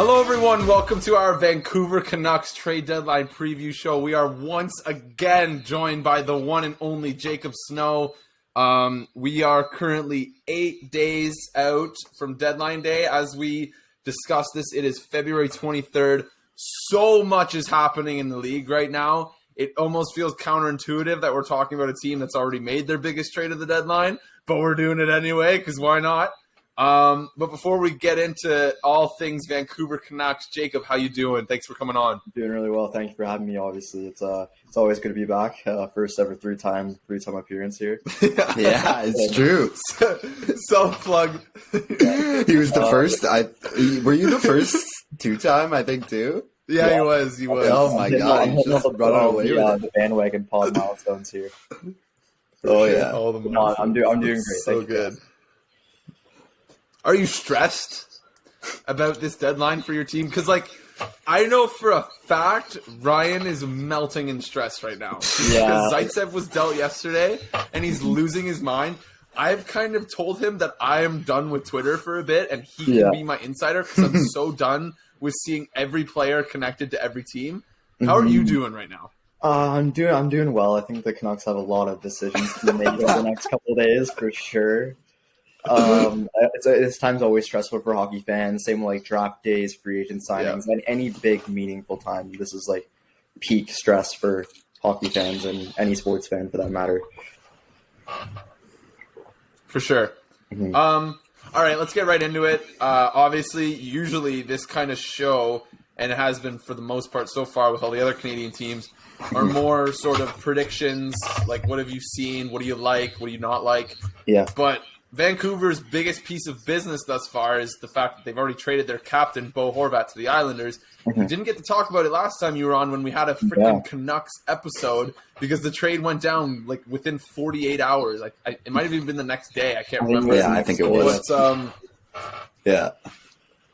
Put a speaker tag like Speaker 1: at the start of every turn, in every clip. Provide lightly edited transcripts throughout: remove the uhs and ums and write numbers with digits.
Speaker 1: Hello, everyone. Welcome to our Vancouver Canucks trade deadline preview show. We are once again joined by the one and only Jacob Snow. We are currently 8 days out from deadline day. As we discuss this, it is February 23rd. So much is happening in the league right now. It almost feels counterintuitive that we're talking about a team that's already made their biggest trade of the deadline, but we're doing it anyway, because why not? But before we get into all things Vancouver Canucks, Jacob, how you doing? Thanks for coming on.
Speaker 2: Doing really well. Thank you for having me. Obviously, it's always good to be back. First ever three-time appearance here.
Speaker 3: Yeah, it's true.
Speaker 1: Self-plug.
Speaker 3: He was the first. Were you the first 2-time? I think too.
Speaker 1: Yeah, he was.
Speaker 3: Oh my god!
Speaker 2: I'm
Speaker 3: He just brought it away with
Speaker 2: the bandwagon pod milestones here.
Speaker 3: Oh yeah.
Speaker 2: No, I'm doing great.
Speaker 1: So good. Are you stressed about this deadline for your team? Because, I know for a fact Ryan is melting in stress right now.
Speaker 2: Yeah.
Speaker 1: Because Zaitsev was dealt yesterday, and he's losing his mind. I've kind of told him that I am done with Twitter for a bit, and he can be my insider because I'm so done with seeing every player connected to every team. How are you doing right now?
Speaker 2: I'm doing well. I think the Canucks have a lot of decisions to make over the next couple of days for sure. This time's always stressful for hockey fans. Same like draft days, free agent signings, and any big meaningful time. This is like peak stress for hockey fans and any sports fan for that matter.
Speaker 1: For sure.
Speaker 2: Mm-hmm.
Speaker 1: All right, let's get right into it. Obviously, usually this kind of show, and it has been for the most part so far with all the other Canadian teams, are more sort of predictions, like what have you seen, what do you like, what do you not like.
Speaker 2: Yeah.
Speaker 1: But Vancouver's biggest piece of business thus far is the fact that they've already traded their captain, Bo Horvat, to the Islanders. We didn't get to talk about it last time you were on when we had a freaking Canucks episode because the trade went down within 48 hours. It might have even been the next day. I can't remember.
Speaker 3: Yeah, I think it was.
Speaker 1: But,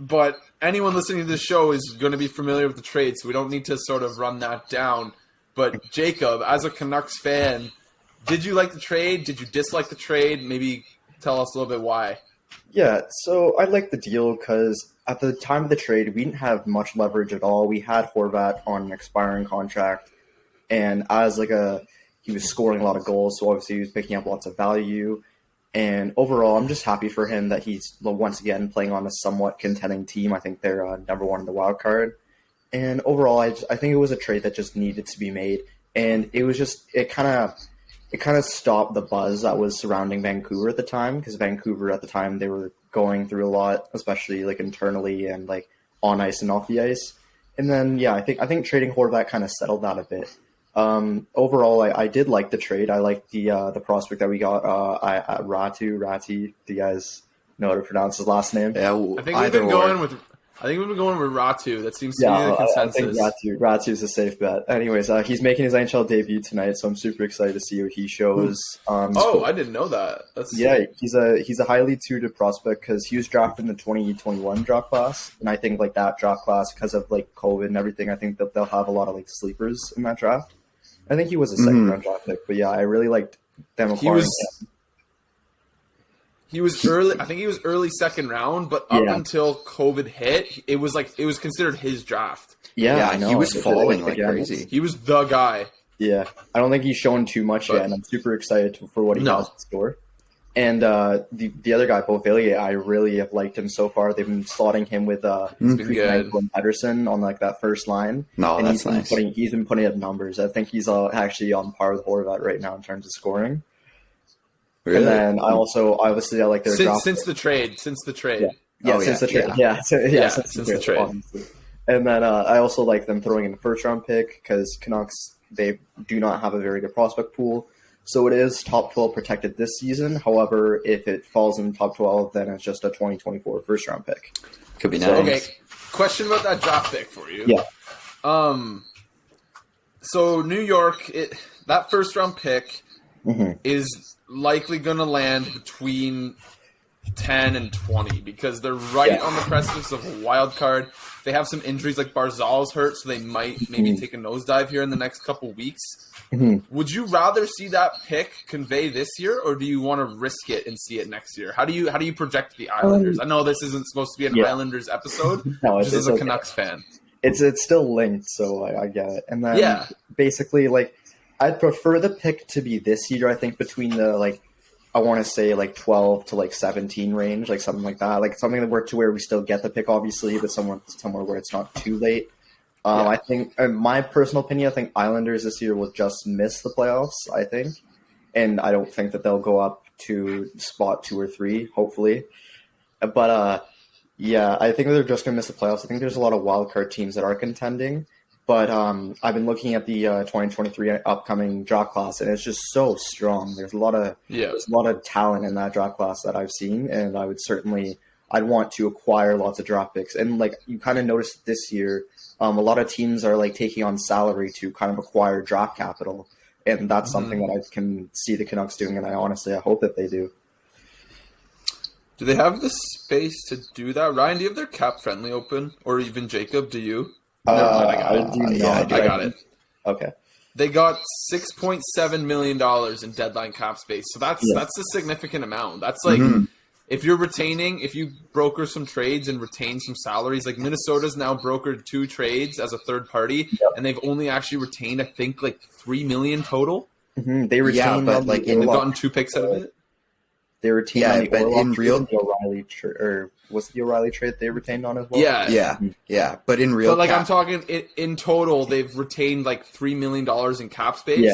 Speaker 1: But anyone listening to this show is going to be familiar with the trade, so we don't need to sort of run that down. But Jacob, as a Canucks fan, did you like the trade? Did you dislike the trade? Maybe tell us a little bit why. Yeah,
Speaker 2: so I like the deal because at the time of the trade, we didn't have much leverage at all. We had Horvat on an expiring contract, and he was scoring a lot of goals, so obviously he was picking up lots of value. And overall, I'm just happy for him that he's once again playing on a somewhat contending team. I think they're number one in the wild card. And overall, I think it was a trade that just needed to be made, and it kind of stopped the buzz that was surrounding Vancouver at the time, because Vancouver at the time, they were going through a lot, especially internally and on ice and off the ice. And then, I think trading Horvat kind of settled that a bit. Overall, I did like the trade. I like the prospect that we got, Rati. Do you guys know how to pronounce his last name?
Speaker 3: Yeah,
Speaker 1: I think we've been going with Ratu. That seems to be the consensus.
Speaker 2: I think Ratu is a safe bet. Anyways, he's making his NHL debut tonight, so I'm super excited to see what he shows.
Speaker 1: I didn't know that.
Speaker 2: He's a highly tutored prospect because he was drafted in the 2021 draft class, and I think that draft class, because of COVID and everything, I think that they'll have a lot of sleepers in that draft. I think he was a second round draft pick, but I really liked them acquiring him.
Speaker 1: He was early. I think he was early second round, but up until COVID hit, it was considered his draft.
Speaker 2: Yeah, I know.
Speaker 3: He was falling like crazy.
Speaker 1: He was the guy.
Speaker 2: Yeah, I don't think he's shown too much yet, and I'm super excited for what he has in store. And the other guy, Bo Villier, I really have liked him so far. They've been slotting him with and Pedersen on that first line.
Speaker 3: That's nice.
Speaker 2: He's been putting up numbers. I think he's actually on par with Horvat right now in terms of scoring.
Speaker 3: Really?
Speaker 2: And then I like their draft
Speaker 1: since the trade. Since the trade.
Speaker 2: Since the trade. Obviously. And then I also like them throwing in a first-round pick because Canucks, they do not have a very good prospect pool. So it is top 12 protected this season. However, if it falls in top 12, then it's just a 2024 first-round pick.
Speaker 3: Could be nice.
Speaker 1: Okay, question about that draft pick for you.
Speaker 2: Yeah.
Speaker 1: So New York, that first-round pick is likely going to land between 10 and 20 because they're right on the precipice of a wild card. They have some injuries, like Barzal's hurt, so they might maybe take a nosedive here in the next couple weeks.
Speaker 2: Mhm.
Speaker 1: Would you rather see that pick convey this year, or do you want to risk it and see it next year? How do you project the Islanders? I know this isn't supposed to be an
Speaker 2: Yeah.
Speaker 1: Islanders episode,
Speaker 2: No,
Speaker 1: just
Speaker 2: it's
Speaker 1: as a
Speaker 2: okay.
Speaker 1: Canucks fan.
Speaker 2: It's still linked, so I get it. And then
Speaker 1: Yeah.
Speaker 2: basically, like, I'd prefer the pick to be this year. I think between the I want to say 12 to 17 range, like something like that, like something where we still get the pick, obviously, but somewhere where it's not too late.
Speaker 1: Yeah.
Speaker 2: I think, in my personal opinion, I think Islanders this year will just miss the playoffs. I think, and I don't think that they'll go up to spot 2 or 3. Hopefully, but yeah, I think they're just going to miss the playoffs. I think there's a lot of wildcard teams that are contending, but I've been looking at the 2023 upcoming draft class, and it's just so strong. There's a lot of talent in that draft class that I've seen, and I'd want to acquire lots of draft picks. And you kind of noticed this year, a lot of teams are taking on salary to kind of acquire draft capital, and that's something that I can see the Canucks doing, and I hope that they do.
Speaker 1: Do they have the space to do that? Ryan, do you have their cap friendly open? Or even Jacob, do you? Never mind, I got it.
Speaker 2: do
Speaker 3: Yeah,
Speaker 2: not.
Speaker 1: I got it.
Speaker 2: Okay.
Speaker 1: They got $6.7 million in deadline cap space. So that's a significant amount. That's if you broker some trades and retain some salaries, like Minnesota's now brokered 2 trades as a third party, and they've only actually retained, I think, $3 million total.
Speaker 2: Mm-hmm. They retained,
Speaker 3: but
Speaker 1: They've gotten 2 picks out of it.
Speaker 2: They retained on the
Speaker 3: but
Speaker 2: Orlov
Speaker 3: in real,
Speaker 2: trade, the O'Reilly or was the O'Reilly trade they retained on as well?
Speaker 3: yeah. But in real,
Speaker 1: But I'm talking in total, they've retained $3 million in cap space,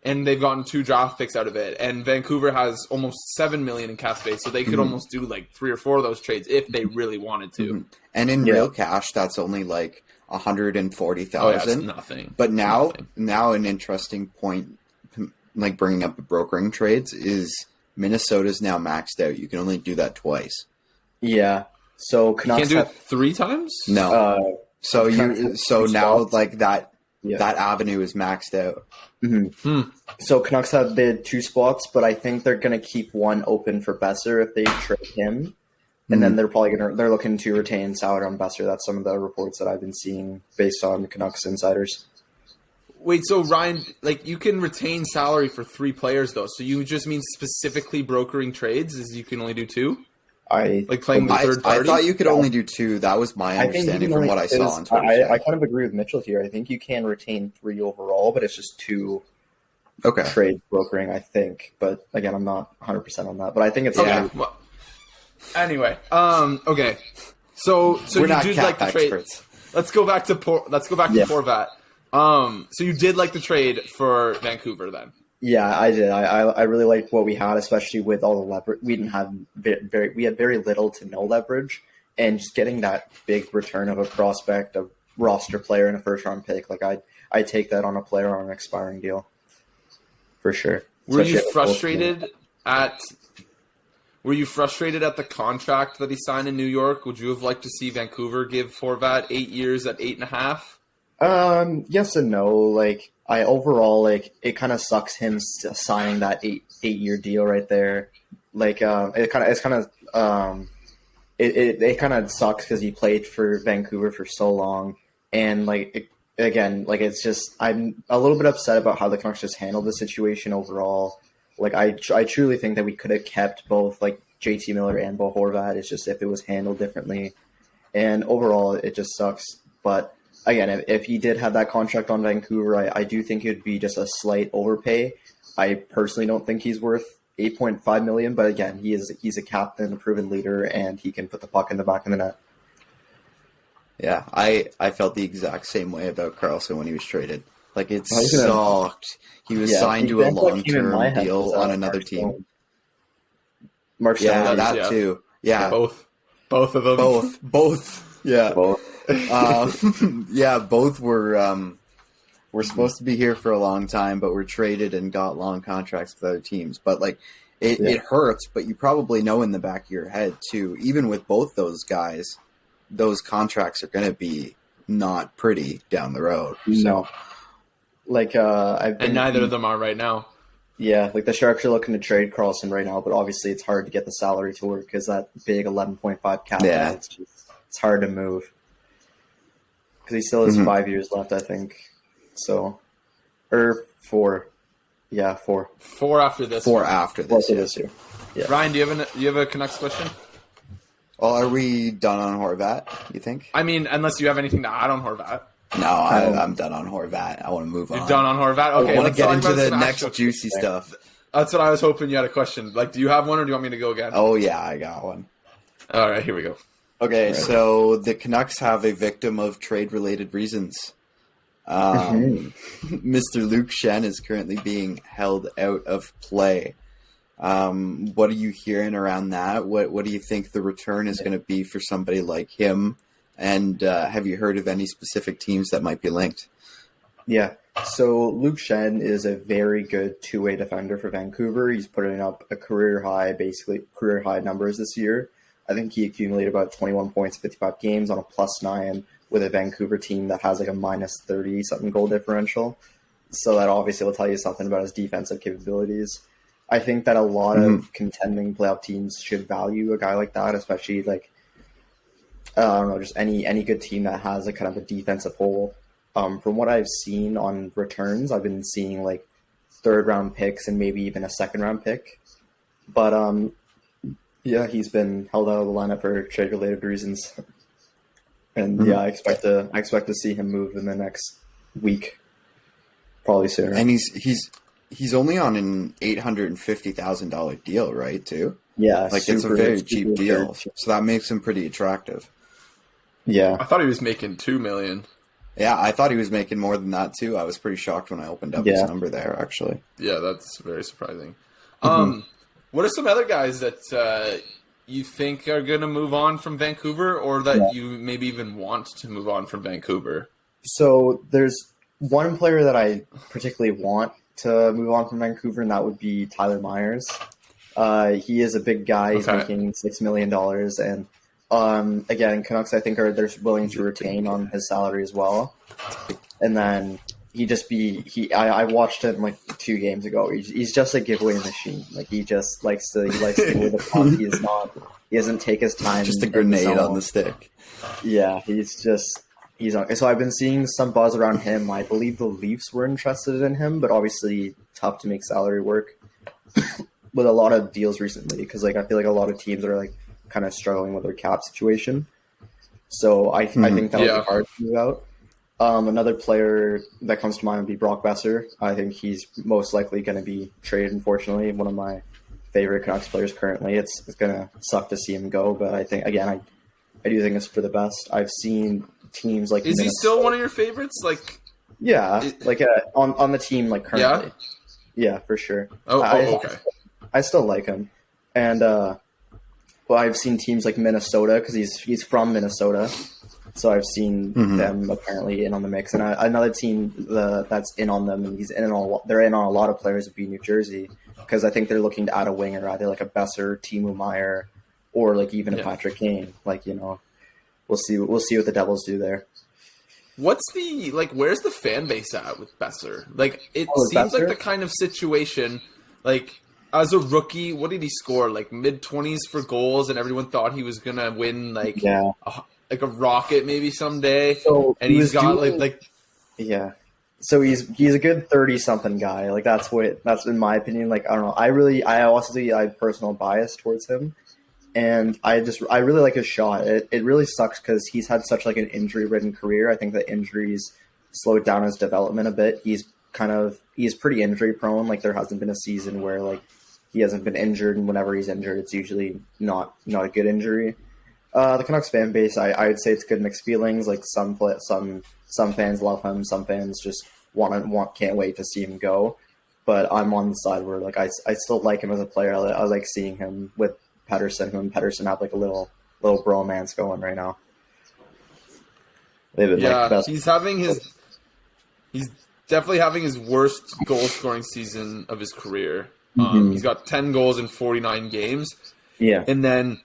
Speaker 1: and they've gotten 2 draft picks out of it. And Vancouver has almost $7 million in cap space, so they could almost do 3 or 4 of those trades if they really wanted to.
Speaker 3: And in real cash, that's only $140,000.
Speaker 1: Oh, yeah, it's nothing.
Speaker 3: But now an interesting point, bringing up the brokering trades is Minnesota's now maxed out. You can only do that twice.
Speaker 2: Yeah. So Canucks
Speaker 1: can't do it 3 times?
Speaker 3: No. So now that that avenue is maxed out.
Speaker 2: Mm-hmm. So Canucks have bid 2 spots, but I think they're going to keep 1 open for Besser if they trade him, and then they're looking to retain salary on Besser. That's some of the reports that I've been seeing based on Canucks insiders.
Speaker 1: Wait, so Ryan, you can retain salary for 3 players though. So you just mean specifically brokering trades? Is you can only do 2? Playing with third party?
Speaker 3: I thought you could only do 2. That was my understanding from what I saw on Twitter.
Speaker 2: I kind of agree with Mitchell here. I think you can retain 3 overall, but it's just 2 trade brokering, I think. But again, I'm not 100% on that. But I think it's
Speaker 1: Well, anyway, okay. So
Speaker 3: we're
Speaker 1: you
Speaker 3: not
Speaker 1: did
Speaker 3: cap
Speaker 1: the trade.
Speaker 3: experts.
Speaker 1: Let's go back to Horvat. So you did like the trade for Vancouver then?
Speaker 2: Yeah, I did. I really liked what we had, especially with all the leverage. We had very little to no leverage, and just getting that big return of a prospect, a roster player, and a first round pick. I take that on a player on an expiring deal, for sure.
Speaker 1: Were you frustrated at the contract that he signed in New York? Would you have liked to see Vancouver give Horvat 8 years at 8.5?
Speaker 2: Yes and no. It kind of sucks him signing that 8-year deal right there. It kind of sucks because he played for Vancouver for so long, and it's just I'm a little bit upset about how the Canucks just handled the situation overall. I truly think that we could have kept both JT Miller and Bo Horvat. It's just if it was handled differently, and overall it just sucks. But again, if he did have that contract on Vancouver, I do think it would be just a slight overpay. I personally don't think he's worth $8.5 million, but again, he's a captain, a proven leader, and he can put the puck in the back of the net.
Speaker 3: Yeah, I felt the exact same way about Carlson when he was traded. It sucked. He was signed to a long-term deal on another team.
Speaker 2: Mark Stone.
Speaker 3: Yeah, that too. Yeah,
Speaker 1: both of them.
Speaker 3: Both. Yeah.
Speaker 2: Both.
Speaker 3: Both were supposed to be here for a long time, but were traded and got long contracts with other teams. But it hurts, but you probably know in the back of your head too, even with both those guys, those contracts are going to be not pretty down the road.
Speaker 2: No.
Speaker 1: And neither of them are right now.
Speaker 2: Yeah, the Sharks are looking to trade Carlson right now, but obviously it's hard to get the salary to work because that big 11.5 cap, it's hard to move. Because he still has 5 years left, I think. So, Or 4. Yeah, 4.
Speaker 1: 4 after this.
Speaker 3: 4
Speaker 1: one.
Speaker 3: after
Speaker 2: Four
Speaker 3: this.
Speaker 2: for
Speaker 3: Yeah.
Speaker 2: this year. Yeah.
Speaker 1: Ryan, do you have a Canucks question?
Speaker 3: Well, are we done on Horvat, you think?
Speaker 1: I mean, unless you have anything to add on Horvat.
Speaker 3: No, I'm done on Horvat. I want to move on.
Speaker 1: You're done on Horvat? Okay,
Speaker 3: I want to
Speaker 1: let's
Speaker 3: get
Speaker 1: talk
Speaker 3: into
Speaker 1: about
Speaker 3: the
Speaker 1: some
Speaker 3: next
Speaker 1: actual-
Speaker 3: juicy stuff.
Speaker 1: That's what I was hoping you had a question. Like, do you have one or do you want me to go again?
Speaker 3: Oh, yeah, I got one.
Speaker 1: All right, here we go.
Speaker 3: Okay, so the Canucks have a victim of trade-related reasons. Mr. Luke Shen is currently being held out of play. What are you hearing around that? What do you think the return is going to be for somebody like him? And have you heard of any specific teams that might be linked?
Speaker 2: Yeah. So Luke Shen is a very good two-way defender for Vancouver. He's putting up a career high numbers this year. I think he accumulated about 21 points, 55 games on a +9 with a Vancouver team that has like a -30 something goal differential. So that obviously will tell you something about his defensive capabilities. I think that a lot of contending playoff teams should value a guy like that, especially like I don't know, just any good team that has a kind of a defensive hole. From what I've seen on returns, I've been seeing like 3rd-round picks and maybe even a 2nd-round pick. But yeah, he's been held out of the lineup for trade-related reasons. And yeah, I expect to see him move in the next week, probably sooner.
Speaker 3: And he's only on an $850,000 deal, right? Too.
Speaker 2: Yeah,
Speaker 3: like it's a very cheap deal, so that makes him pretty attractive.
Speaker 2: Yeah,
Speaker 1: I thought he was making $2 million.
Speaker 3: Yeah, I thought he was making more than that too. I was pretty shocked when I opened up his number there, actually.
Speaker 1: Yeah, that's very surprising. What are some other guys that you think are going to move on from Vancouver, or that you maybe even want to move on from Vancouver?
Speaker 2: So there's one player that I particularly want to move on from Vancouver, and that would be Tyler Myers. He is a big guy. He's making $6 million, and again, Canucks I think they're willing to retain on his salary as well. And then I watched him like 2 games ago. He's just a giveaway machine. Like he likes to give away the puck. He doesn't take his time.
Speaker 3: Just a grenade on the stick.
Speaker 2: Yeah, he's on. So I've been seeing some buzz around him. I believe the Leafs were interested in him, but obviously tough to make salary work with a lot of deals recently, because like I feel like a lot of teams are like kind of struggling with their cap situation. So I think that'll be hard to move out. Another player that comes to mind would be Brock Besser. I think he's most likely going to be traded, unfortunately. One of my favorite Canucks players currently. It's going to suck to see him go, but I think, again, I do think it's for the best. I've seen teams like
Speaker 1: Is he still one of your favorites? Like,
Speaker 2: yeah, on the team like currently. Yeah, for sure.
Speaker 1: Okay.
Speaker 2: I still like him. And well, I've seen teams like Minnesota, because he's from Minnesota. So I've seen them apparently in on the mix, and another team that's in on them, and they're in on a lot of players would be New Jersey, because I think they're looking to add a winger, either like a Besser, Timo Meier, or like even a Patrick Kane. Like, we'll see what the Devils do there.
Speaker 1: Where's the fan base at with Besser? Like, it seems
Speaker 2: Besser?
Speaker 1: like the kind of situation, like, as a rookie, what did he score? Like mid-20s for goals, and everyone thought he was gonna win like a rocket maybe someday. So and he's got
Speaker 2: yeah. So he's a good 30-something guy. Like that's in my opinion. Like I don't know. I have personal bias towards him, and I really like his shot. It really sucks because he's had such like an injury-ridden career. I think that injuries slowed down his development a bit. He's pretty injury prone. Like there hasn't been a season where like he hasn't been injured, and whenever he's injured, it's usually not a good injury. The Canucks fan base, I would say it's good mixed feelings. Like some fans love him, some fans just can't wait to see him go. But I'm on the side where like I still like him as a player. I like seeing him with Pettersson. Him and Pettersson have like a little bromance going right now.
Speaker 1: He's definitely having his worst goal scoring season of his career. He's got 10 goals in 49 games.
Speaker 2: Yeah,
Speaker 1: and then.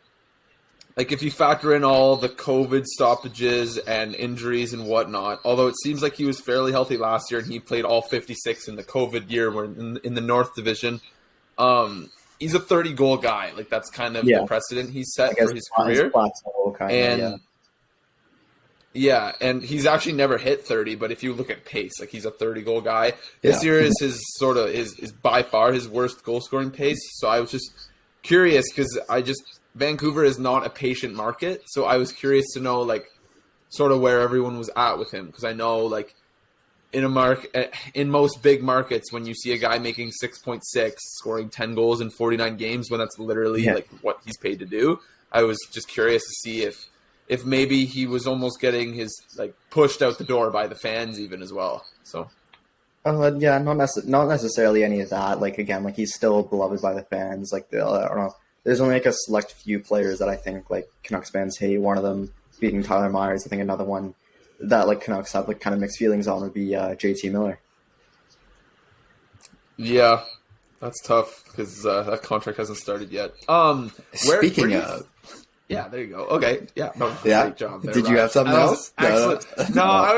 Speaker 1: Like, if you factor in all the COVID stoppages and injuries and whatnot, although it seems like he was fairly healthy last year and he played all 56 in the COVID year in the North Division, he's a 30-goal guy. Like, that's kind of the precedent he's set for his career. Yeah, and he's actually never hit 30, but if you look at pace, like he's a 30-goal guy. This year is is by far his worst goal-scoring pace. So I was just curious because Vancouver is not a patient market, so I was curious to know like sort of where everyone was at with him because I know like in most big markets when you see a guy making 6.6, scoring 10 goals in 49 games when that's literally like what he's paid to do, I was just curious to see if maybe he was almost getting his like pushed out the door by the fans even as well. So
Speaker 2: yeah, not necessarily any of that. Like again, like he's still beloved by the fans. Like I don't know, there's only like a select few players that I think like Canucks fans hate. One of them being Tyler Myers. I think another one that like Canucks have like kind of mixed feelings on would be JT Miller.
Speaker 1: Yeah, that's tough because that contract hasn't started yet.
Speaker 3: Speaking of.
Speaker 1: Yeah, there you go. Okay, yeah, no,
Speaker 3: yeah.
Speaker 1: Great job. There,
Speaker 3: Did you have something else?
Speaker 1: Excellent. No, I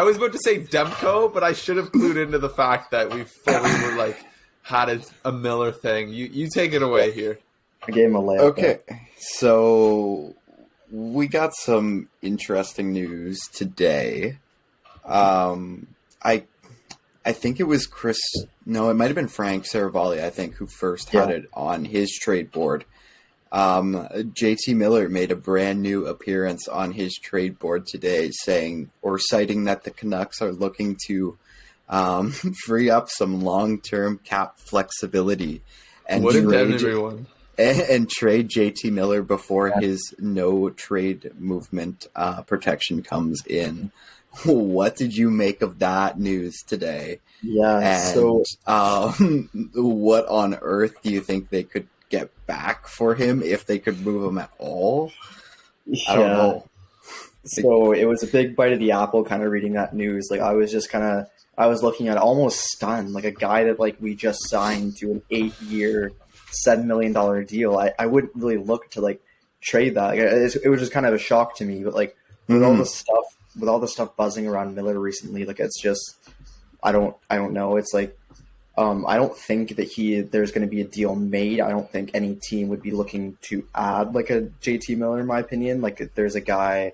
Speaker 1: was about to say Demko, but I should have clued into the fact that we fully were like had a Miller thing. You take it away here.
Speaker 2: I gave him a layup.
Speaker 3: Okay, so we got some interesting news today. I think it was Chris. No, it might have been Frank Saravalli. I think who first had it on his trade board. JT Miller made a brand new appearance on his trade board today citing that the Canucks are looking to free up some long-term cap flexibility and trade JT Miller before his no trade movement protection comes in. What did you make of that news today?
Speaker 2: Yeah.
Speaker 3: And, what on earth do you think they could get back for him if they could move him at all? I don't know.
Speaker 2: So it was a big bite of the apple kind of reading that news. Like I was looking at it almost stunned, like a guy that like we just signed to an 8-year, $7 million deal. I wouldn't really look to like trade that. Like, it was just kind of a shock to me, but like with all the stuff buzzing around Miller recently, like it's just, I don't know. It's like, I don't think that there's going to be a deal made. I don't think any team would be looking to add like a JT Miller, in my opinion. Like if there's a guy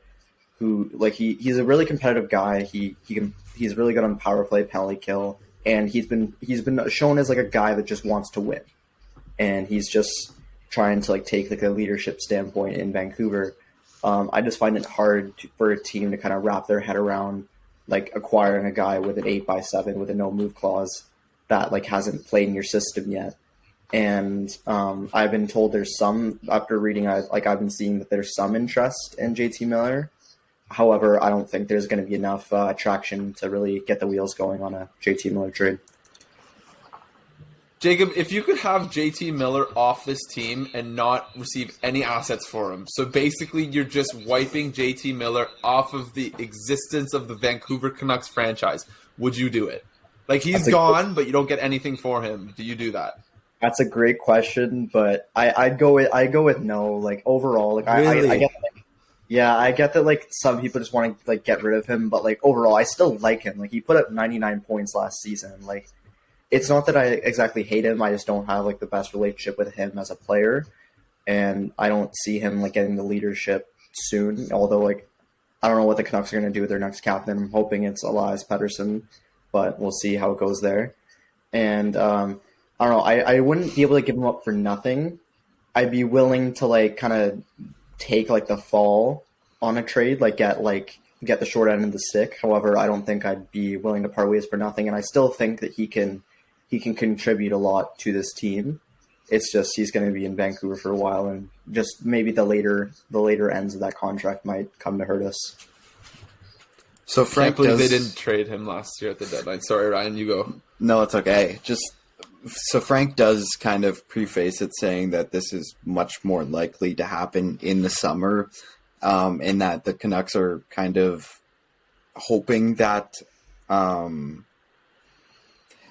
Speaker 2: who like he's a really competitive guy. He's really good on power play, penalty kill, and he's been shown as like a guy that just wants to win, and he's just trying to like take like a leadership standpoint in Vancouver. I just find it hard for a team to kind of wrap their head around like acquiring a guy with an 8x7 with a no move clause that like hasn't played in your system yet. And I've been told there's some, after reading, I've been seeing that there's some interest in JT Miller. However, I don't think there's going to be enough traction to really get the wheels going on a JT Miller trade.
Speaker 1: Jacob, if you could have JT Miller off this team and not receive any assets for him, so basically you're just wiping JT Miller off of the existence of the Vancouver Canucks franchise, would you do it? Like he's gone, but you don't get anything for him. Do you do that?
Speaker 2: That's a great question, but I go with no. Like overall, like really? I get that like some people just want to like get rid of him, but like overall, I still like him. Like he put up 99 points last season. Like it's not that I exactly hate him. I just don't have like the best relationship with him as a player, and I don't see him like getting the leadership soon. Although like I don't know what the Canucks are going to do with their next captain. I'm hoping it's Elias Pettersson, but we'll see how it goes there. And I don't know. I wouldn't be able to give him up for nothing. I'd be willing to like kind of take like the fall on a trade, like get the short end of the stick. However, I don't think I'd be willing to part ways for nothing. And I still think that he can contribute a lot to this team. It's just he's going to be in Vancouver for a while, and just maybe the later ends of that contract might come to hurt us.
Speaker 1: So Frank, they didn't trade him last year at the deadline. Sorry, Ryan, you go.
Speaker 3: No, it's okay. So Frank does kind of preface it saying that this is much more likely to happen in the summer, and that the Canucks are kind of hoping that.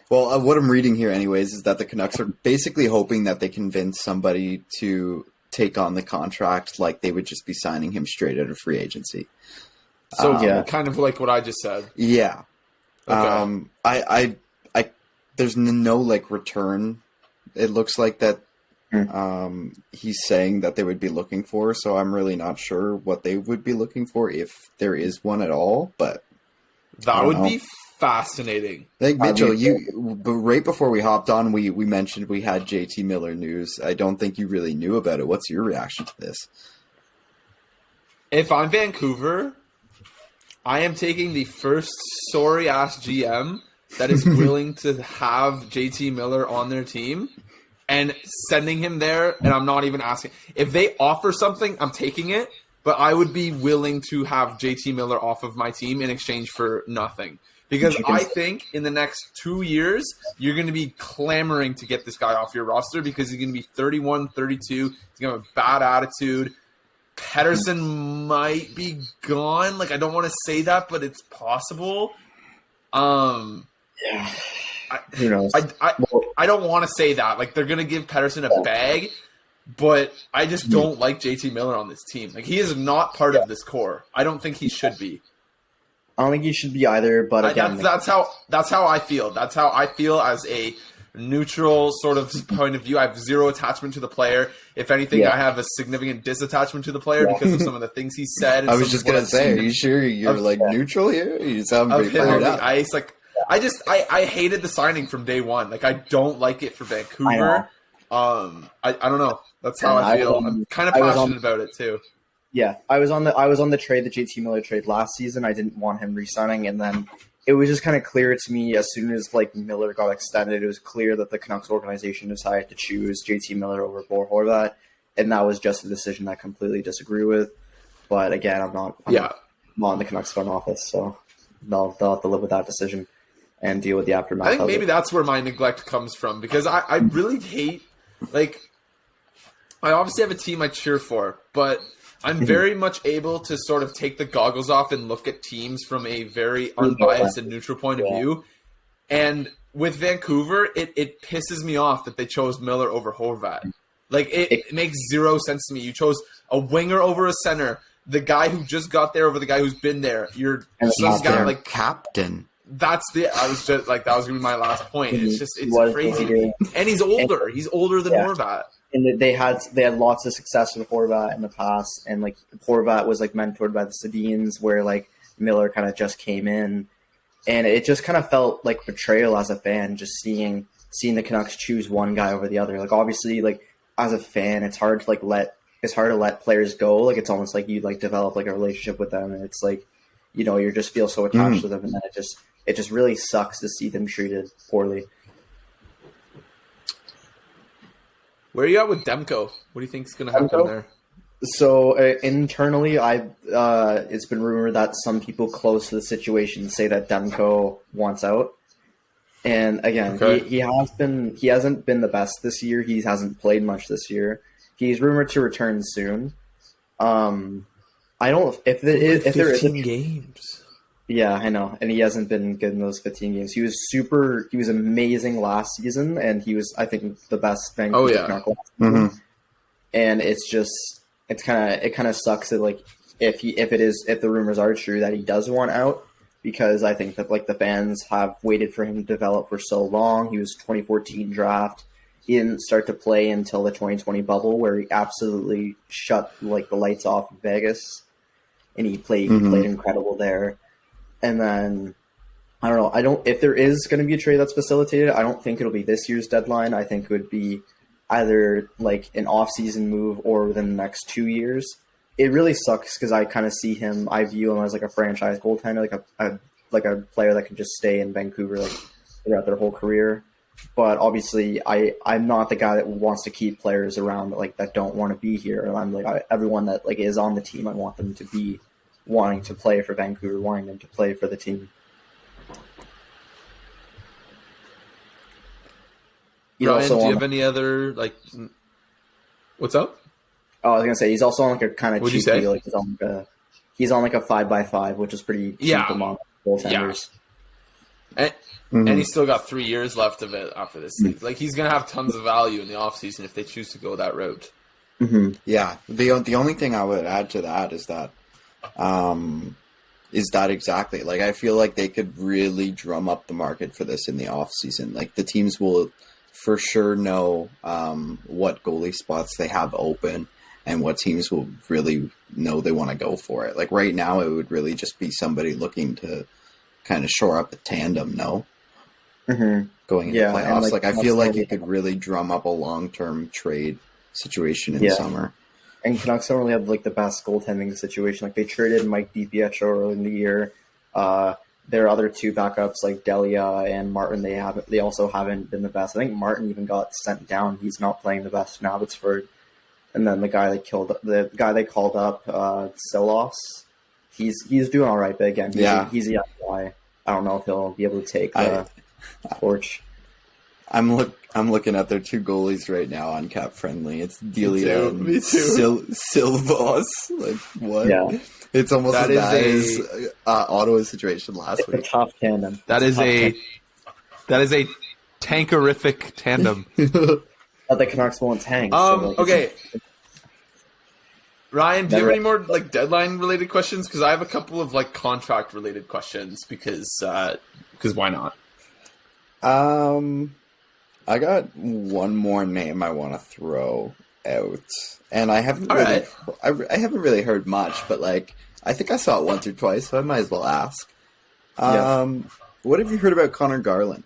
Speaker 3: What I'm reading here, anyways, is that the Canucks are basically hoping that they convince somebody to take on the contract, like they would just be signing him straight out of free agency.
Speaker 1: So kind of like what I just said.
Speaker 3: Yeah.
Speaker 1: Okay.
Speaker 3: I there's no like return. It looks like that he's saying that they would be looking for. So I'm really not sure what they would be looking for, if there is one at all. But
Speaker 1: that would be fascinating.
Speaker 3: I think, Mitchell, right before we hopped on, we mentioned we had JT Miller news. I don't think you really knew about it. What's your reaction to this?
Speaker 1: If I'm Vancouver, I am taking the first sorry-ass GM that is willing to have JT Miller on their team and sending him there, and I'm not even asking. If they offer something, I'm taking it, but I would be willing to have JT Miller off of my team in exchange for nothing. Because I think in the next 2 years, you're going to be clamoring to get this guy off your roster because he's going to be 31, 32. He's going to have a bad attitude. Pettersson might be gone. Like, I don't want to say that, but it's possible.
Speaker 2: Yeah. Who knows?
Speaker 1: I don't want to say that. Like, they're going to give Pettersson a bag, but I just don't like JT Miller on this team. Like, he is not part of this core. I don't think he should be.
Speaker 2: I don't think he should be either, but again,
Speaker 1: that's how I feel. That's how I feel as a neutral sort of point of view. I have zero attachment to the player. If anything, I have a significant disattachment to the player because of some of the things he said. And
Speaker 3: I was just gonna say, are you sure you're neutral here? You sound pretty fired up.
Speaker 1: I hated the signing from day one. Like, I don't like it for Vancouver. I don't know. That's how I feel. I'm kind of passionate about it too.
Speaker 2: Yeah, I was on the trade, the JT Miller trade last season. I didn't want him re-signing, and then it was just kind of clear to me as soon as Miller got extended, it was clear that the Canucks organization decided to choose JT Miller over Bo Horvat, and that was just a decision I completely disagree with. But again, I'm not on the Canucks front office, so they'll have to live with that decision and deal with the aftermath.
Speaker 1: I think maybe that's where my neglect comes from, because I really hate, I obviously have a team I cheer for, but I'm very much able to sort of take the goggles off and look at teams from a very unbiased and neutral point of view. And with Vancouver, it pisses me off that they chose Miller over Horvat. Like, it makes zero sense to me. You chose a winger over a center, the guy who just got there over the guy who's been there. You're some guy
Speaker 3: captain.
Speaker 1: I was just that was gonna be my last point. It's crazy to me. And he's older. He's older than Horvat.
Speaker 2: And they had lots of success with Horvat in the past, and Horvat was mentored by the Sedins, where Miller kind of just came in, and it just kind of felt like betrayal as a fan, just seeing the Canucks choose one guy over the other. Obviously, as a fan, it's hard to let players go. It's almost like you develop a relationship with them, and it's you just feel so attached to them, and then it just really sucks to see them treated poorly.
Speaker 1: Where are you at with Demko? What do you think is going to happen there?
Speaker 2: So internally, it's been rumored that some people close to the situation say that Demko wants out. And again, he hasn't been the best this year. He hasn't played much this year. He's rumored to return soon. I don't if there is
Speaker 1: 15 games.
Speaker 2: Yeah, I know, and he hasn't been good in those 15 games. He was amazing last season, and he was, I think, the best Vancouver Canuck last season. And it kind of sucks that if the rumors are true that he does want out, because I think that the fans have waited for him to develop for so long. He was 2014 draft. He didn't start to play until the 2020 bubble, where he absolutely shut the lights off in Vegas, and he played incredible there. And then, I don't know. If there is going to be a trade that's facilitated, I don't think it'll be this year's deadline. I think it would be either an off-season move or within the next 2 years. It really sucks because I kind of see him. I view him as a franchise goaltender, a player that can just stay in Vancouver throughout their whole career. But obviously, I'm not the guy that wants to keep players around that don't want to be here. I'm everyone that is on the team, I want them to be wanting to play for Vancouver, wanting them to play for the team.
Speaker 1: Ryan, do you have any other what's up?
Speaker 2: Oh, I was gonna say he's also on a kind of
Speaker 1: What'd
Speaker 2: cheap deal. He's on a 5x5, which is pretty cheap among goaltenders.
Speaker 1: And he's still got 3 years left of it after this season. He's gonna have tons of value in the offseason if they choose to go that route.
Speaker 2: Mm-hmm.
Speaker 3: Yeah. The only thing I would add to that is that exactly. I feel like they could really drum up the market for this in the off season. The teams will for sure know what goalie spots they have open and what teams will really know they want to go for it. Like right now, it would really just be somebody looking to kind of shore up a tandem, no?
Speaker 2: Mm-hmm.
Speaker 3: Going into
Speaker 2: Yeah, and,
Speaker 3: playoffs. Like I feel like you
Speaker 2: really-
Speaker 3: could really drum up a long-term trade situation in
Speaker 2: Yeah.
Speaker 3: summer.
Speaker 2: And Canucks don't really have like the best goaltending situation. Like they traded Mike DiPietro early in the year. Their other two backups like Delia and Martin, they also haven't been the best. I think Martin even got sent down. He's not playing the best in Abbotsford. And then the guy they called up, Silovs, he's doing all right. But again, he's a young guy. I don't know if he'll be able to take the torch.
Speaker 3: I'm looking at their two goalies right now on Cap Friendly. It's Delia and
Speaker 1: Me too.
Speaker 3: Silvos. Like what?
Speaker 2: Yeah.
Speaker 3: It's almost
Speaker 1: That
Speaker 3: as
Speaker 1: is
Speaker 3: bad as Ottawa's situation last
Speaker 2: It's a
Speaker 3: week.
Speaker 2: tough tandem.
Speaker 1: That is a tankerific tandem.
Speaker 2: But the Canucks won't tank.
Speaker 1: Okay. Ryan, do you have
Speaker 2: Never-
Speaker 1: any more like deadline related questions? Because I have a couple of like contract related questions because why not?
Speaker 3: I got one more name I want to throw out, and I haven't
Speaker 1: All
Speaker 3: really,
Speaker 1: right.
Speaker 3: I haven't really heard much, but like I think I saw it once or twice, so I might as well ask.
Speaker 2: Yeah.
Speaker 3: What have you heard about Connor Garland?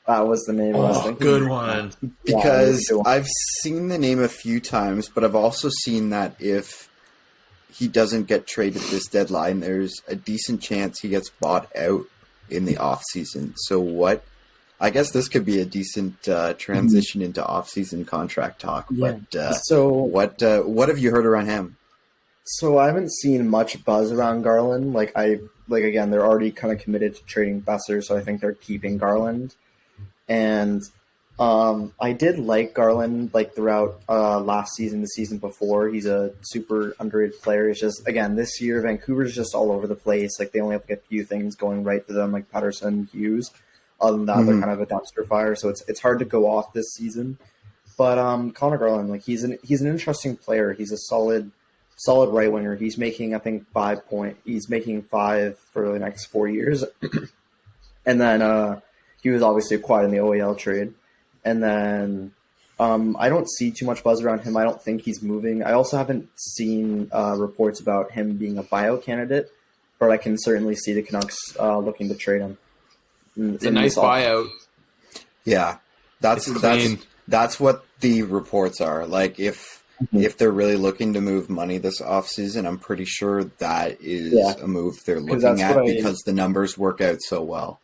Speaker 2: That was the name I was thinking.
Speaker 1: good one.
Speaker 3: Because
Speaker 2: Yeah,
Speaker 3: I've seen the name a few times, but I've also seen that if he doesn't get traded this deadline, there's a decent chance he gets bought out in the off season. So what? I guess this could be a decent transition into off season contract talk.
Speaker 2: Yeah.
Speaker 3: But
Speaker 2: So
Speaker 3: what have you heard around him?
Speaker 2: So I haven't seen much buzz around Garland. Again, they're already kind of committed to trading Besser, so I think they're keeping Garland. And I did like Garland throughout last season, the season before. He's a super underrated player. It's just, again, this year Vancouver's just all over the place. Like they only have a few things going right for them, like Patterson, Hughes. Other than that, they're kind of a dumpster fire. So it's hard to go off this season. But Connor Garland, he's an interesting player. He's a solid right winger. He's making, I think, 5 point. He's making 5 for the next 4 years. And then he was obviously acquired in the OEL trade. And then I don't see too much buzz around him. I don't think he's moving. I also haven't seen reports about him being a buyout candidate, but I can certainly see the Canucks looking to trade him.
Speaker 1: It's a nice buyout.
Speaker 3: Yeah, that's what the reports are. Like if they're really looking to move money this offseason, I'm pretty sure that is a move they're looking at because the numbers work out so well.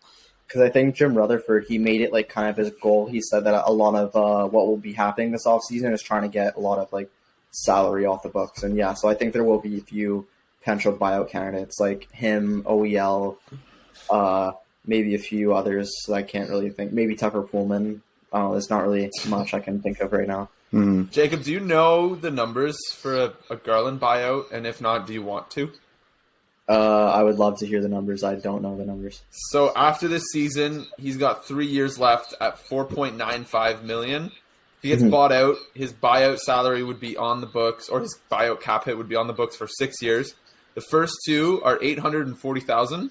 Speaker 2: Because I think Jim Rutherford, he made it kind of his goal. He said that a lot of what will be happening this offseason is trying to get a lot of salary off the books. And so I think there will be a few potential buyout candidates like him, OEL, maybe a few others that I can't really think. Maybe Tucker Pullman. There's not really much I can think of right now.
Speaker 3: Mm-hmm.
Speaker 1: Jacob, do you know the numbers for a Garland buyout? And if not, do you want to?
Speaker 2: I would love to hear the numbers. I don't know the numbers.
Speaker 1: So after this season, he's got 3 years left at $4.95 million. If he gets bought out, his buyout salary would be on the books, or his buyout cap hit would be on the books for 6 years. The first two are $840,000,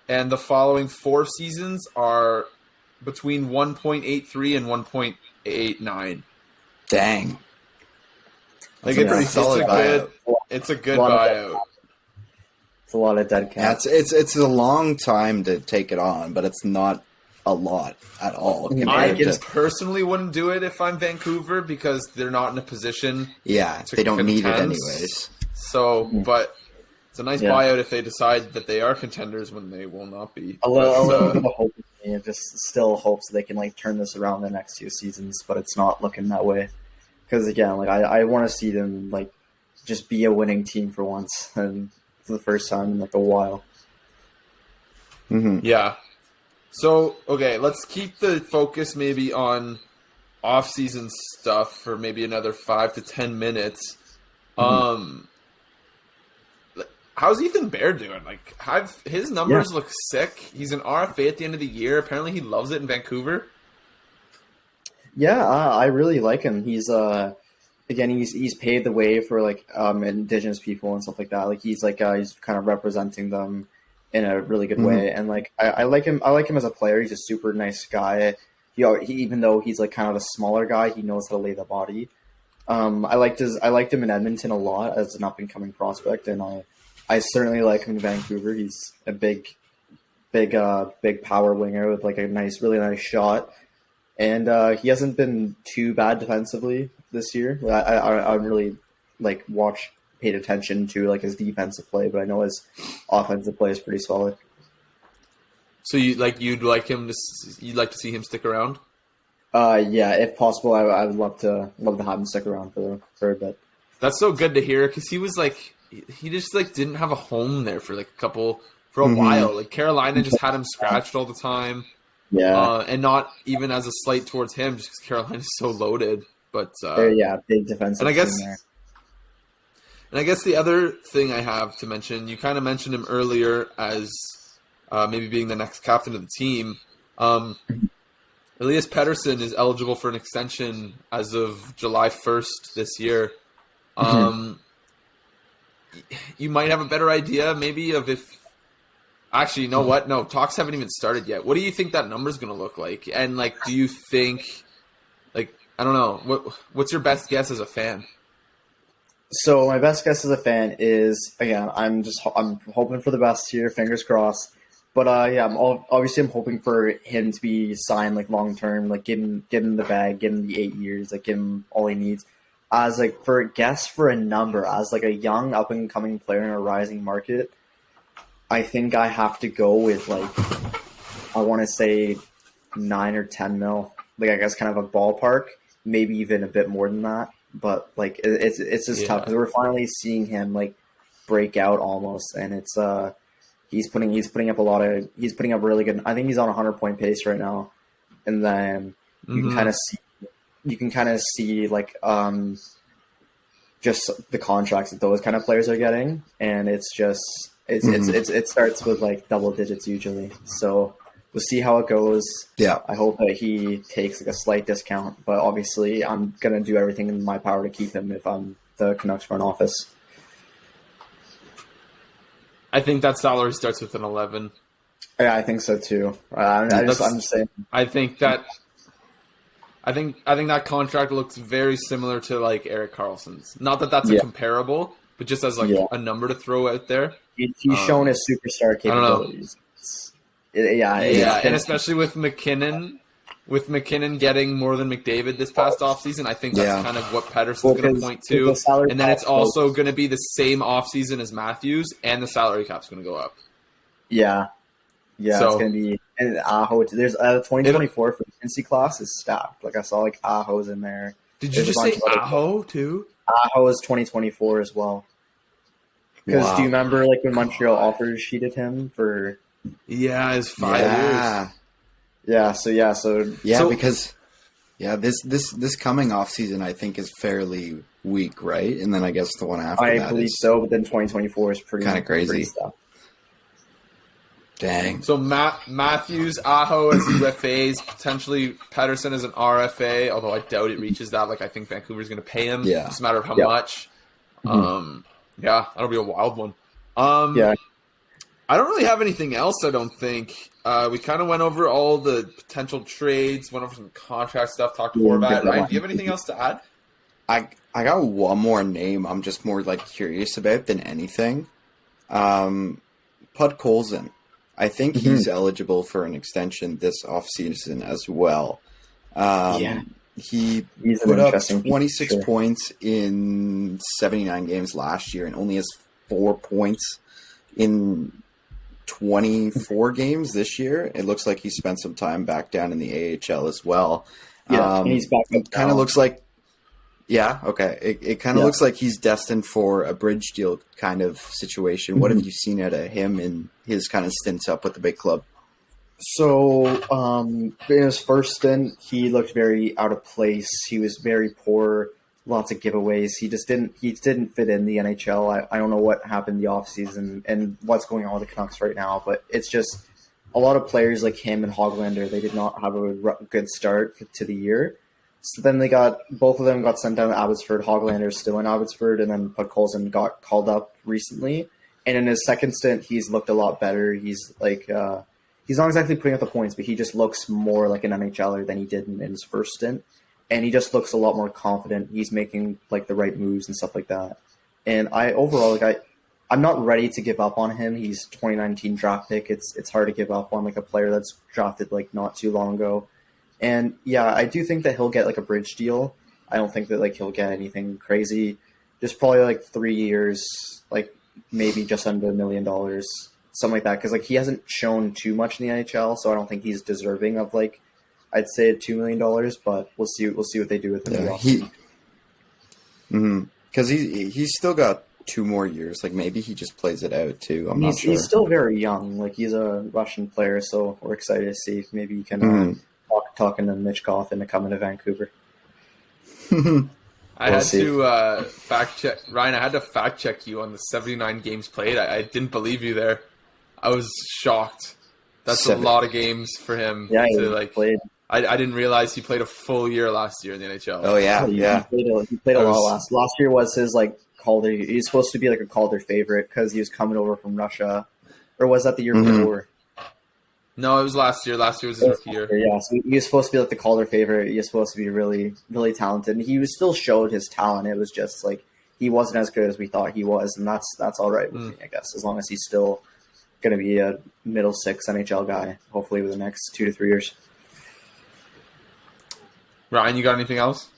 Speaker 1: and the following 4 seasons are between 1.83 and 1.89.
Speaker 3: Dang,
Speaker 1: Like
Speaker 3: that's a pretty solid buyout.
Speaker 1: It's a good buyout.
Speaker 2: It's a lot of dead cap.
Speaker 3: It's a long time to take it on, but it's not a lot at all.
Speaker 1: I personally wouldn't do it if I'm Vancouver because they're not in a position.
Speaker 3: They don't need it
Speaker 1: contend.
Speaker 3: anyways.
Speaker 1: So, but it's a nice buyout if they decide that they are contenders when they will not be.
Speaker 2: A little bit of hope. Just still hopes they can turn this around the next 2 seasons, but it's not looking that way. Because again, I want to see them just be a winning team for once and for the first time in a while.
Speaker 3: Mm-hmm.
Speaker 1: Yeah. So okay, let's keep the focus maybe on off-season stuff for maybe another 5 to 10 minutes. How's Ethan Bear doing? His numbers look sick. He's an RFA at the end of the year. Apparently, he loves it in Vancouver.
Speaker 2: Yeah, I really like him. He's he's paved the way for Indigenous people and stuff like that. He's kind of representing them in a really good way. And I like him. I like him as a player. He's a super nice guy. even though he's like kind of a smaller guy, he knows how to lay the body. I liked him in Edmonton a lot as an up and coming prospect, and I certainly like him in Vancouver. He's a big power winger with like a really nice shot, and he hasn't been too bad defensively this year. I really paid attention to like his defensive play, but I know his offensive play is pretty solid.
Speaker 1: So you'd like to see him stick around?
Speaker 2: Yeah, if possible, I would love to have him stick around for a bit.
Speaker 1: That's so good to hear, because he was like, he just like didn't have a home there for a while. Like Carolina just had him scratched all the time.
Speaker 2: Yeah,
Speaker 1: and not even as a slight towards him, just because Carolina's so loaded. But
Speaker 2: big defensive.
Speaker 1: And I guess the other thing I have to mention, you kind of mentioned him earlier as maybe being the next captain of the team. Elias Pettersson is eligible for an extension as of July 1st this year. You might have a better idea maybe of if... Actually, you know what? No, talks haven't even started yet. What do you think that number's going to look like? And, like, do you think... Like, I don't know. What's your best guess as a fan?
Speaker 2: So my best guess as a fan is, again, I'm hoping for the best here, fingers crossed. But I'm hoping for him to be signed like long term, like give him the bag, give him the 8 years, like give him all he needs. As like for a guess for a number, as like a young up and coming player in a rising market, I think I have to go with like I want to say 9 or 10 mil. Like I guess kind of a ballpark, maybe even a bit more than that. But like it's just tough because we're finally seeing him like break out almost, and it's He's putting up really good. I think he's on a 100-point pace right now, and then you can kind of see like just the contracts that those kind of players are getting, and it starts with like double digits usually. So we'll see how it goes.
Speaker 3: Yeah,
Speaker 2: I hope that he takes like a slight discount, but obviously I'm gonna do everything in my power to keep him if I'm the Canucks front office.
Speaker 1: I think that salary starts with an 11.
Speaker 2: Yeah, I think so too. I'm just saying.
Speaker 1: I think that contract looks very similar to like Erik Karlsson's. Not that that's a comparable, but just as like a number to throw out there.
Speaker 2: He's shown his superstar capabilities.
Speaker 1: And especially with McKinnon. With McKinnon getting more than McDavid this past offseason, I think that's kind of what Pettersson's going to point to. And then it's also going to be the same offseason as Matthews, and the salary cap's going to go up.
Speaker 2: Yeah. Yeah, so, it's going to be – and Aho – there's 2024 for the NC class is stacked. Like, I saw, like, Aho's in there.
Speaker 1: Did you just say Aho, too?
Speaker 2: Aho is 2024 as well. Because do you remember, like, when Montreal offer sheeted him for –
Speaker 1: Yeah, it's 5 years.
Speaker 3: Because this coming off season I think is fairly weak, right? And then I guess the one after
Speaker 2: I believe so, but then 2024 is pretty
Speaker 3: kind of crazy.
Speaker 2: Pretty stuff.
Speaker 3: Dang.
Speaker 1: So Matthews, Aho as UFAs, potentially Pettersson as an RFA, although I doubt it reaches that. Like I think Vancouver's going to pay him.
Speaker 3: Yeah.
Speaker 1: It's a matter of how much. That'll be a wild one. I don't really have anything else, I don't think. We kind of went over all the potential trades, went over some contract stuff, talked to Horvat. Ryan, do you have anything else to add?
Speaker 3: I got one more name I'm just more like curious about than anything. Podkolzin. I think he's eligible for an extension this offseason as well. He put up 26 points in 79 games last year and only has 4 points in 24 games this year. It looks like he spent some time back down in the AHL as well.
Speaker 2: And he's back.
Speaker 3: It kind of looks like, It kind of looks like he's destined for a bridge deal kind of situation. What have you seen out of him in his kind of stints up with the big club?
Speaker 2: So, in his first stint, he looked very out of place. He was very poor. Lots of giveaways. He didn't fit in the NHL. I don't know what happened the offseason and what's going on with the Canucks right now, but it's just a lot of players like him and Hoglander, they did not have a good start to the year. So then both of them got sent down to Abbotsford. Hoglander's still in Abbotsford, and then Podkolzin got called up recently. And in his second stint, he's looked a lot better. He's like, he's not exactly putting up the points, but he just looks more like an NHLer than he did in his first stint. And he just looks a lot more confident. He's making like the right moves and stuff like that. And I'm not ready to give up on him. He's 2019 draft pick. It's hard to give up on like a player that's drafted like not too long ago. And yeah, I do think that he'll get like a bridge deal. I don't think that like he'll get anything crazy. Just probably like 3 years, like maybe just under $1 million, something like that. Because like he hasn't shown too much in the NHL, so I don't think he's deserving of like I'd say $2 million. But we'll see what they do with him.
Speaker 3: Yeah, because he's still got 2 more years. Like maybe he just plays it out too. I'm not sure. He's
Speaker 2: still very young. Like he's a Russian player, so we're excited to see if maybe he can talking to Mitch Goff into coming to Vancouver.
Speaker 1: I had to fact check Ryan. I had to fact check you on the 79 games played. I didn't believe you there. I was shocked. That's a lot of games for him.
Speaker 2: Yeah,
Speaker 1: he played. I didn't realize he played a full year last year in the NHL.
Speaker 3: Oh yeah,
Speaker 2: He played a lot last year. Was his like Calder? He's supposed to be like a Calder favorite because he was coming over from Russia, or was that the year before?
Speaker 1: No, it was last year. Last year was his rookie year.
Speaker 2: Yeah, so he was supposed to be like the Calder favorite. He was supposed to be really, really talented. And he was still showed his talent. It was just like he wasn't as good as we thought he was, and that's all right with me, I guess, as long as he's still going to be a middle six NHL guy, hopefully within the next 2 to 3 years.
Speaker 1: Ryan, you got anything else?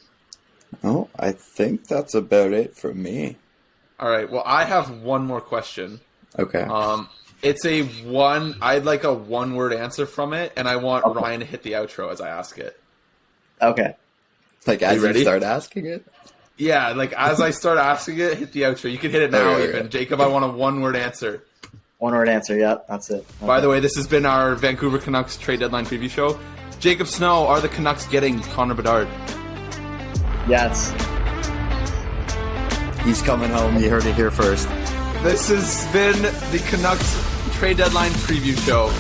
Speaker 3: Oh, I think that's about it from me.
Speaker 1: All right. Well, I have one more question.
Speaker 3: Okay.
Speaker 1: I'd like a one-word answer from it, and I want Ryan to hit the outro as I ask it.
Speaker 2: Okay.
Speaker 3: Like as you start asking it?
Speaker 1: Yeah, like as I start asking it, hit the outro. You can hit it now even. Jacob, I want a one-word answer.
Speaker 2: One-word answer, yeah, that's it. Okay.
Speaker 1: By the way, this has been our Vancouver Canucks trade deadline preview show. Jacob Snow, are the Canucks getting Connor Bedard?
Speaker 2: Yes.
Speaker 3: He's coming home. You heard it here first.
Speaker 1: This has been the Canucks trade deadline preview show.